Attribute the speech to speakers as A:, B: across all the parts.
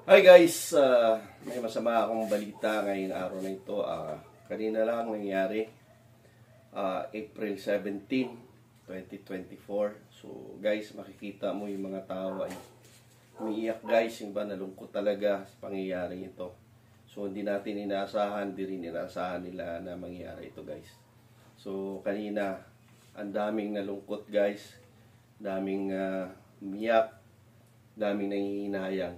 A: Hi guys, may masama akong balita ngayong araw na ito. Kanina lang nangyari, April 17, 2024. So guys, makikita mo yung mga tao ay umiiyak guys, yung ba nalungkot talaga sa pangyayari ito. So hindi natin inaasahan, di rin inaasahan nila na mangyayari ito guys. So kanina, ang daming nalungkot guys, daming umiyak, daming nangihinayang.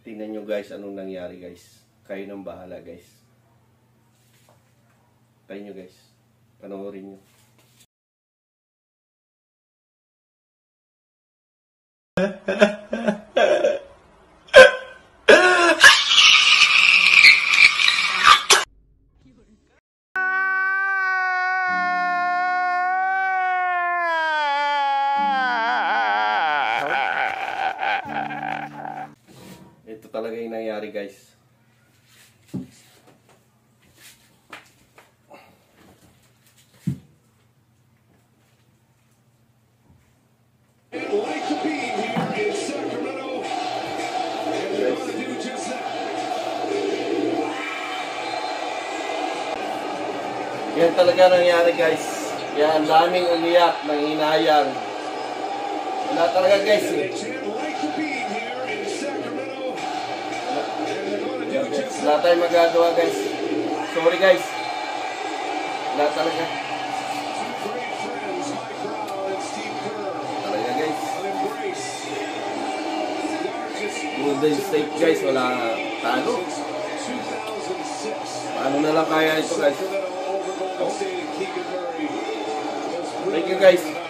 A: Tingnan nyo guys, anong nangyari guys. Kayo nang bahala guys. Kayo nyo guys. Panoorin nyo. Ito talaga yung nangyari guys.
B: Like to be here in Sacramento, and they're going to do just that.
A: Yan talaga nangyari guys. Yan, daming umiyak, nanginayang. Wala talaga guys eh.
B: Like to be here in Sacramento, and they're going to do just that.
A: Wala tayong magagawa guys. Sorry guys. Wala talaga.
B: Great friends, Mike Brown and Steve Kerr.
A: Talaga guys.
B: An embrace. Largest
A: Golden State guys, wala talo.
B: since 2006.
A: Paano na lang kaya ito guys?
B: Sacramento over Golden State and Keegan Murray.
A: Thank you guys.